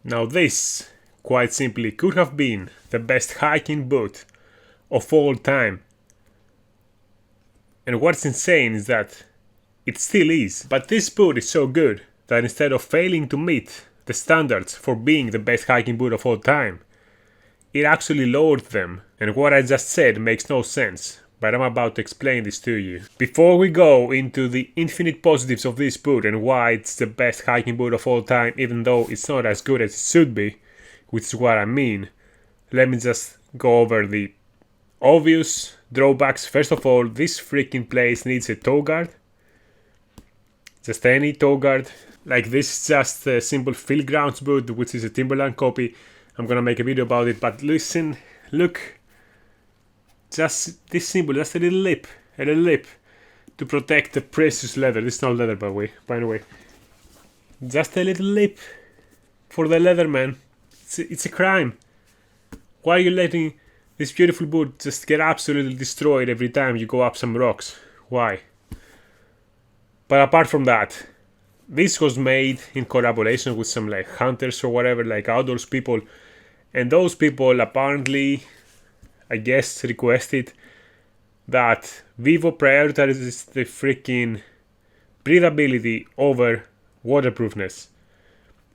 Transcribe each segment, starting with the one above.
Now this, quite simply, could have been the best hiking boot of all time. And what's insane is that it still is. But this boot is so good that instead of failing to meet the standards for being the best hiking boot of all time, it actually lowered them. And what I just said makes no sense, but I'm about to explain this to you. Before we go into the infinite positives of this boot and why it's the best hiking boot of all time, even though it's not as good as it should be, which is what I mean, let me just go over the obvious drawbacks. First of all, this freaking place needs a toe guard. Just any toe guard. Like this is just a simple Phil Grounds boot, which is a Timberland copy. I'm gonna make a video about it, but listen, look. Just this simple, just a little lip to protect the precious leather. This is not leather, by the way. Just a little lip for the leather, man. It's a crime. Why are you letting this beautiful boot just get absolutely destroyed every time you go up some rocks? Why? But apart from that, this was made in collaboration with some like hunters or whatever, like outdoors people, and those people apparently, I guess, requested that Vivo prioritizes the freaking breathability over waterproofness.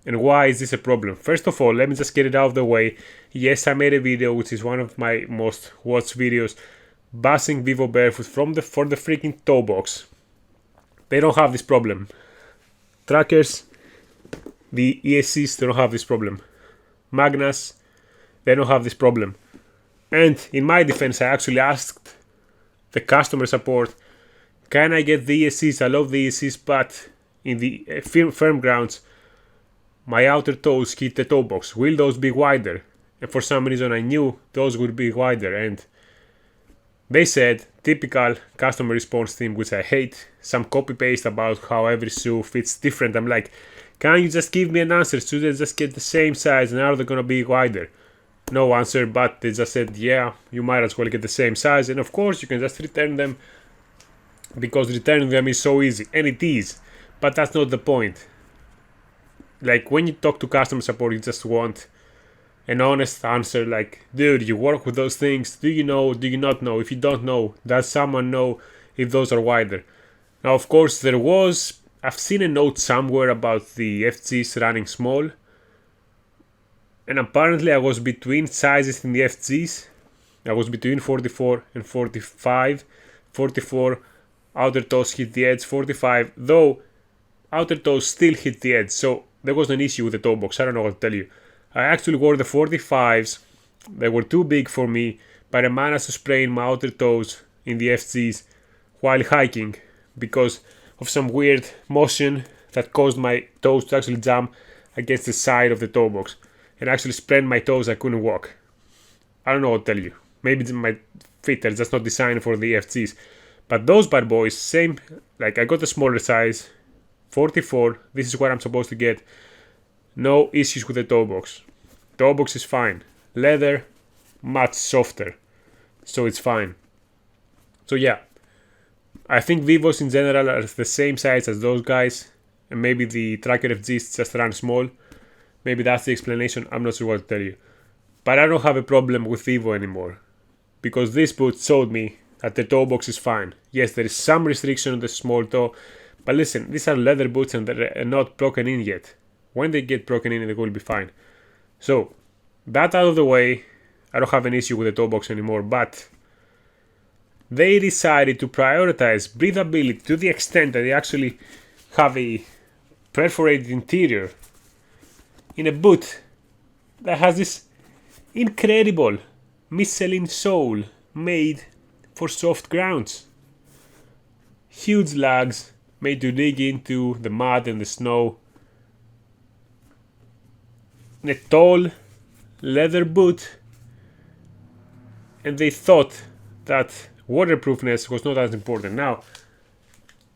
And why is this a problem? First of all, let me just get it out of the way. Yes, I made a video, which is one of my most watched videos, bashing Vivo Barefoot for the freaking toe box. They don't have this problem. Trackers, the ESCs, they don't have this problem. Magnas, they don't have this problem. And in my defense, I actually asked the customer support, can I get the ESCs? I love the ESCs, but in the firm grounds, my outer toes hit the toe box. Will those be wider? And for some reason I knew those would be wider, and they said, typical customer response team, which I hate, some copy paste about how every shoe fits different. I'm like, can you just give me an answer? Should they just get the same size and are they gonna be wider? No answer, but they just said, yeah, you might as well get the same size, and of course you can just return them because returning them is so easy, and it is, but that's not the point. Like when you talk to customer support, you just want an honest answer, like, dude, you work with those things, do you know, do you not know? If you don't know, does someone know if those are wider? Now of course I've seen a note somewhere about the FGs running small, and apparently I was between sizes in the FGs. I was between 44 and 45. 44 outer toes hit the edge, 45 though outer toes still hit the edge, so there was an issue with the toe box. I don't know what to tell you. I actually wore the 45s. They were too big for me, but I managed to sprain my outer toes in the FGs while hiking because of some weird motion that caused my toes to actually jam against the side of the toe box and actually sprained my toes. I couldn't walk. I don't know what to tell you. Maybe my feet are just not designed for the FGs. But those bad boys, same, like I got a smaller size, 44. This is what I'm supposed to get. No issues with the toe box. Toe box is fine. Leather, much softer. So it's fine. So yeah. I think Vivos in general are the same size as those guys. And maybe the Tracker FGs just run small. Maybe that's the explanation. I'm not sure what to tell you. But I don't have a problem with Vivo anymore. Because this boot showed me that the toe box is fine. Yes, there is some restriction on the small toe. But listen, these are leather boots and they're not broken in yet. When they get broken in, they will be fine. So, that out of the way, I don't have an issue with the toe box anymore, but they decided to prioritize breathability to the extent that they actually have a perforated interior in a boot that has this incredible Michelin sole made for soft grounds. Huge lugs made to dig into the mud and the snow. In a tall leather boot, and they thought that waterproofness was not as important. Now,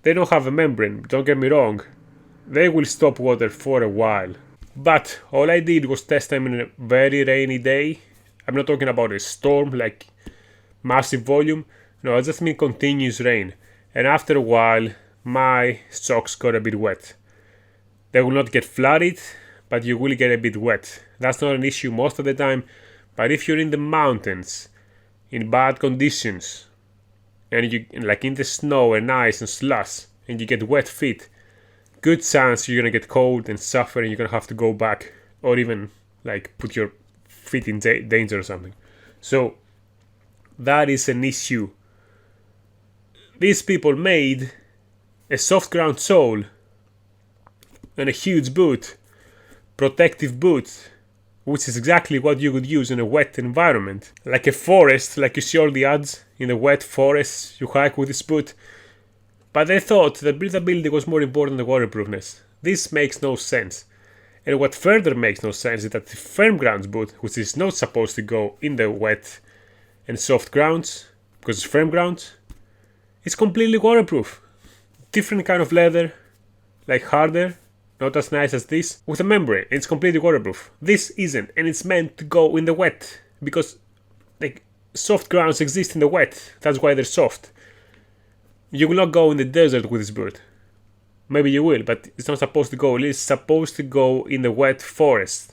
they don't have a membrane, don't get me wrong, they will stop water for a while. But all I did was test them in a very rainy day. I'm not talking about a storm like massive volume, no, I just mean continuous rain. And after a while, my socks got a bit wet. They will not get flooded, but you will get a bit wet. That's not an issue most of the time, but if you're in the mountains, in bad conditions, and you like in the snow and ice and slush, and you get wet feet, good chance you're gonna get cold and suffer, and you're gonna have to go back, or even like put your feet in danger or something. So that is an issue. These people made a soft ground sole and a huge boot, protective boot, which is exactly what you would use in a wet environment. Like a forest, like you see all the ads in the wet forests, you hike with this boot. But they thought that breathability was more important than waterproofness. This makes no sense. And what further makes no sense is that the firm grounds boot, which is not supposed to go in the wet and soft grounds, because it's firm grounds, it's completely waterproof. Different kind of leather, like harder, not as nice as this, with a membrane, and it's completely waterproof. This isn't, and it's meant to go in the wet, because like soft grounds exist in the wet, that's why they're soft. You will not go in the desert with this boot. Maybe you will, but it's not supposed to go. It's supposed to go in the wet forest,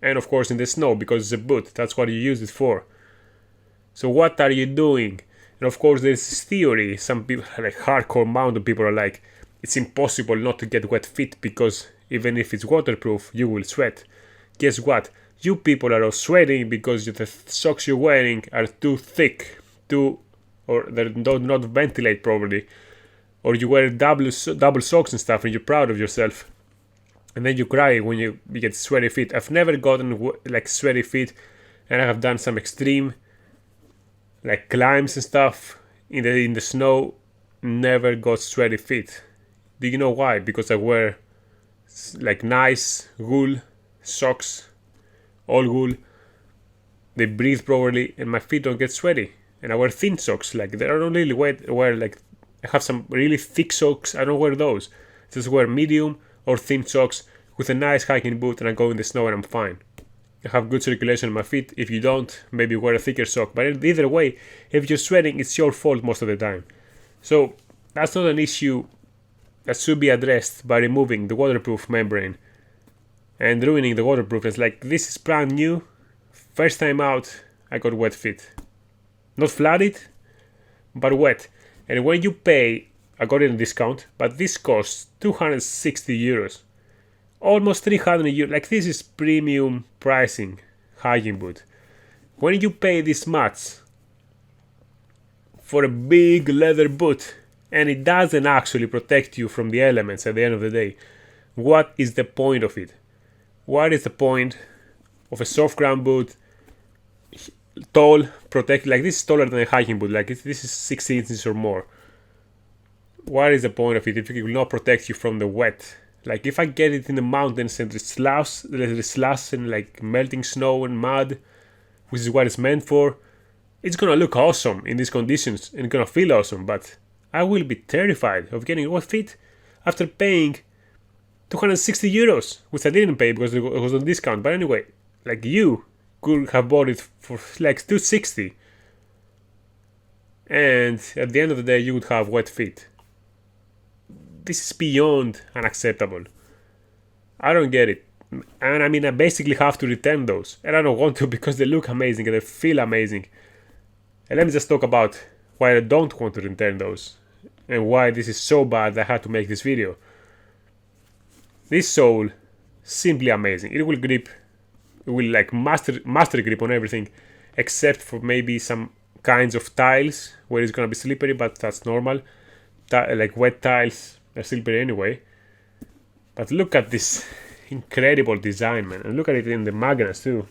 and of course in the snow, because it's a boot, that's what you use it for. So what are you doing? And of course there's this theory, some people, like hardcore mountain people, are like, it's impossible not to get wet feet because even if it's waterproof, you will sweat. Guess what? You people are all sweating because the socks you're wearing are too thick, or they do not ventilate properly, or you wear double socks and stuff and you're proud of yourself. And then you cry when you get sweaty feet. I've never gotten like sweaty feet, and I have done some extreme like climbs and stuff in the snow, never got sweaty feet. Do you know why? Because I wear like nice wool socks, all wool. They breathe properly and my feet don't get sweaty. And I wear thin socks, like they don't really wear like, I have some really thick socks, I don't wear those. Just wear medium or thin socks with a nice hiking boot, and I go in the snow and I'm fine. I have good circulation in my feet. If you don't, maybe wear a thicker sock. But either way, if you're sweating, it's your fault most of the time. So that's not an issue that should be addressed by removing the waterproof membrane and ruining the waterproofness. Like, this is brand new. First time out, I got wet feet. Not flooded, but wet. And when you pay, I got it in discount, but this costs 260 euros. Almost 300 euros. Like, this is premium pricing hiking boot. When you pay this much for a big leather boot and it doesn't actually protect you from the elements at the end of the day, what is the point of it? What is the point of a soft ground boot, tall, protect, like this is taller than a hiking boot, like this is 60 inches or more. What is the point of it if it will not protect you from the wet? Like, if I get it in the mountains and there's slush and like melting snow and mud, which is what it's meant for, it's gonna look awesome in these conditions and gonna feel awesome, but I will be terrified of getting wet feet after paying 260 euros, which I didn't pay because it was on discount. But anyway, like, you could have bought it for like 260, and at the end of the day you would have wet feet. This is beyond unacceptable. I don't get it. And I mean, I basically have to return those, and I don't want to because they look amazing and they feel amazing. And let me just talk about why I don't want to return those and why this is so bad that I had to make this video. This sole, simply amazing. It will grip, it will like master grip on everything, except for maybe some kinds of tiles where it's gonna be slippery, but that's normal. Like wet tiles are slippery anyway. But look at this incredible design, man, and look at it in the Magnas too.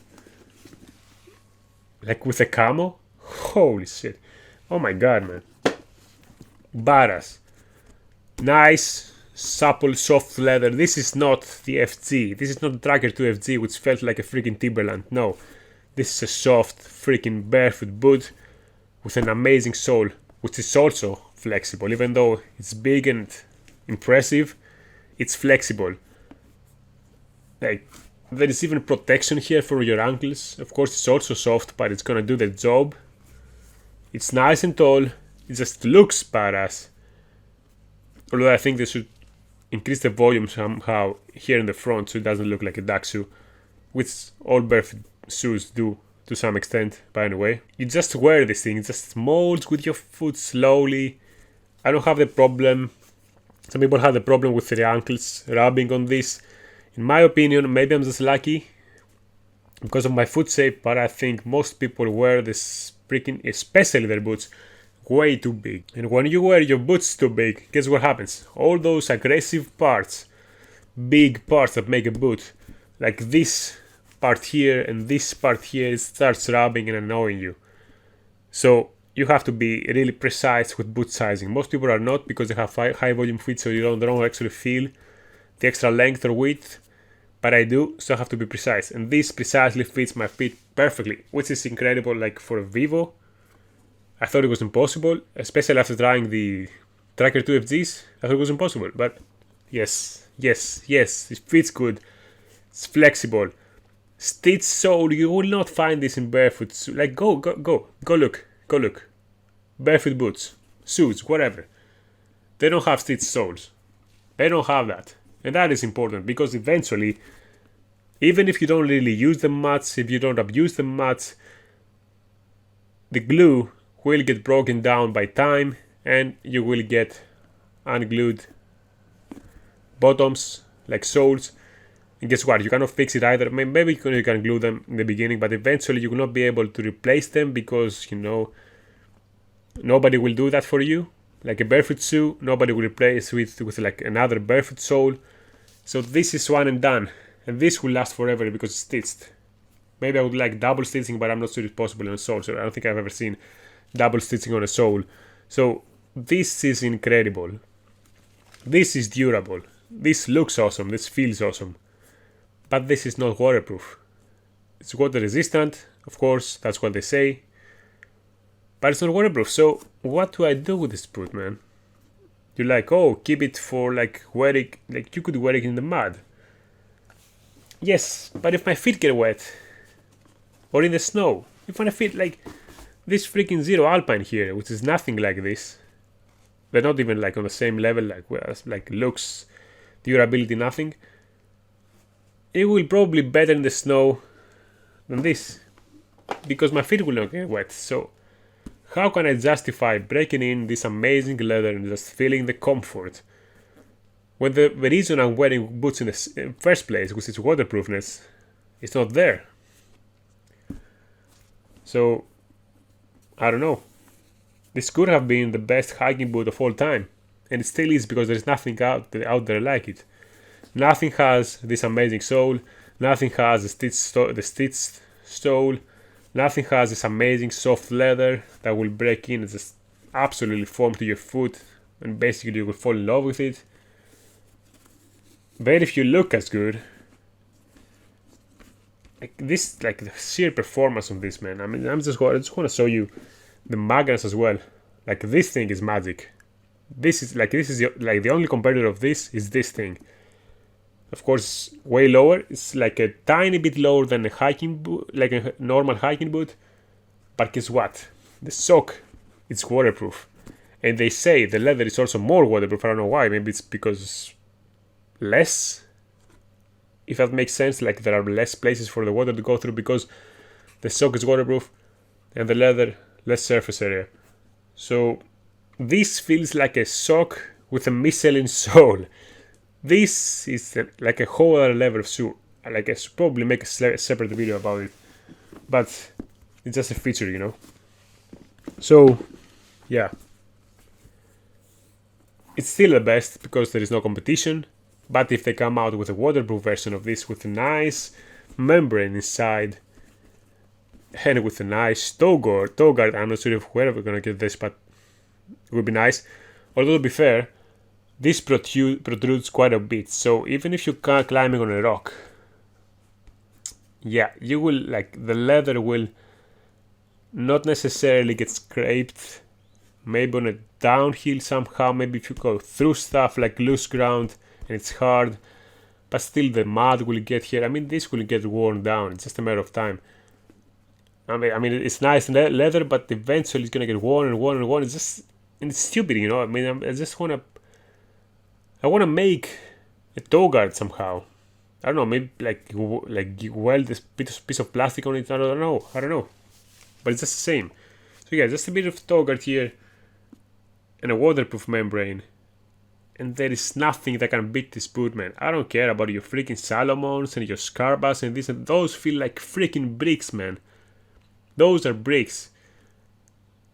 Like with a camo, holy shit! Oh my god, man, badass, nice. Supple, soft leather. This is not the FG. This is not the Tracker 2 FG, which felt like a freaking Timberland. No, this is a soft, freaking barefoot boot with an amazing sole, which is also flexible. Even though it's big and impressive, it's flexible. Like, there is even protection here for your ankles. Of course, it's also soft, but it's gonna do the job. It's nice and tall. It just looks badass. Although I think they should increase the volume somehow here in the front so it doesn't look like a duck shoe, which all barefoot shoes do to some extent, by the way. You just wear this thing, it just molds with your foot slowly. I don't have the problem. Some people have the problem with their ankles rubbing on this. In my opinion, maybe I'm just lucky because of my foot shape, but I think most people wear this freaking, especially their boots, way too big. And when you wear your boots too big, guess what happens? All those aggressive parts, big parts that make a boot, like this part here and this part here, it starts rubbing and annoying you. So you have to be really precise with boot sizing. Most people are not because they have high volume feet, so you don't actually feel the extra length or width. But I do, so I have to be precise. And this precisely fits my feet perfectly, which is incredible. Like for a Vivo, I thought it was impossible, especially after trying the Tracker 2 FGs. I thought it was impossible, but yes, it fits good. It's flexible. Stitched sole, you will not find this in barefoot. Like go look. Barefoot boots, shoes, whatever. They don't have stitched soles. They don't have that. And that is important because eventually, even if you don't really use them much, if you don't abuse them much, the glue will get broken down by time and you will get unglued bottoms like soles. And guess what? You cannot fix it either. Maybe you can glue them in the beginning, but eventually you will not be able to replace them because, nobody will do that for you. Like a barefoot shoe, nobody will replace with like another barefoot sole. So this is one and done. And this will last forever because it's stitched. Maybe I would like double stitching, but I'm not sure it's possible on a sole. So I don't think I've ever seen double stitching on a sole. So this is incredible. This is durable. This looks awesome. This feels awesome. But this is not waterproof. It's water resistant, of course, that's what they say. But it's not waterproof, so what do I do with this boot, man? You're like, oh, keep it for like wearing, like you could wear it in the mud. Yes, but if my feet get wet, or in the snow, if my feet, like this freaking Zero Alpine here, which is nothing like this, they're not even like on the same level, like looks, durability, nothing. It will probably be better in the snow than this, because my feet will not get wet. So how can I justify breaking in this amazing leather and just feeling the comfort when the reason I'm wearing boots in the first place, which is waterproofness, is not there? So I don't know. This could have been the best hiking boot of all time, and it still is because there's nothing out there like it. Nothing has this amazing sole. Nothing has the stitched sole. Nothing has this amazing soft leather that will break in and just absolutely form to your foot, and basically you will fall in love with it. Very few look as good. Like this, like the sheer performance of this, man. I mean, I just want to show you the Magnas as well. Like this thing is magic. This is the only competitor of this is this thing. Of course, way lower. It's like a tiny bit lower than a hiking boot, like a normal hiking boot. But guess what? The sock, it's waterproof. And they say the leather is also more waterproof. I don't know why. Maybe it's because less. If that makes sense, like there are less places for the water to go through because the sock is waterproof and the leather, less surface area. So this feels like a sock with a Michelin sole. This is like a whole other level of shoe. Like I should probably make a separate video about it, but it's just a feature, So, yeah, it's still the best because there is no competition. But if they come out with a waterproof version of this with a nice membrane inside and with a nice toe guard, I'm not sure if where we're gonna get this, but it would be nice. Although to be fair, this protrudes quite a bit, so even if you're climbing on a rock, yeah, you will, like, the leather will not necessarily get scraped. Maybe on a downhill somehow, maybe if you go through stuff like loose ground and it's hard, but still the mud will get here. I mean, this will get worn down, it's just a matter of time. I mean it's nice leather, but eventually it's gonna get worn and worn and worn. It's stupid, I mean, I just wanna I want to make a toe guard somehow. I don't know, maybe like weld this piece of plastic on it. I don't know. But it's just the same. So yeah, just a bit of toe guard here and a waterproof membrane. And there is nothing that can beat this boot, man. I don't care about your freaking Salomons and your Scarbas and this and those feel like freaking bricks, man. Those are bricks.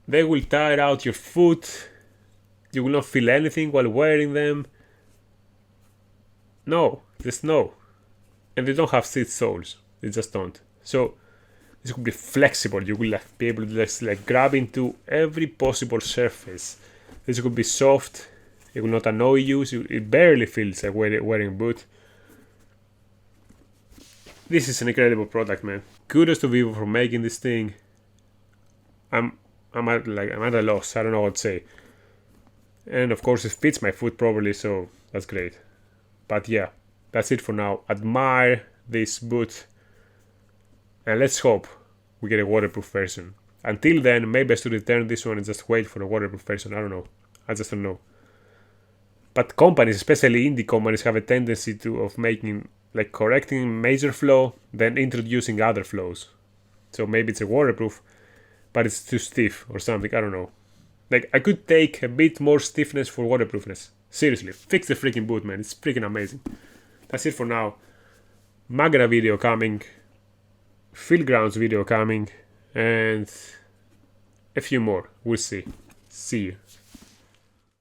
They will tire out your foot. You will not feel anything while wearing them. No, just no. And they don't have seat soles. They just don't. So this could be flexible. You will be able to just grab into every possible surface. This could be soft. It will not annoy you. It barely feels like wearing a boot. This is an incredible product, man. Kudos to Vivo for making this thing. I'm at a loss. I don't know what to say. And of course, it fits my foot properly, so that's great. But yeah, that's it for now. Admire this boot, and let's hope we get a waterproof version. Until then, maybe I should return this one and just wait for a waterproof version. I don't know. I just don't know. But companies, especially indie companies, have a tendency of making, correcting major flaw, then introducing other flaws. So maybe it's a waterproof, but it's too stiff or something. I don't know. I could take a bit more stiffness for waterproofness. Seriously, fix the freaking boot, man. It's freaking amazing. That's it for now. Magna video coming, Philgrounds video coming, and a few more. We'll see. See you.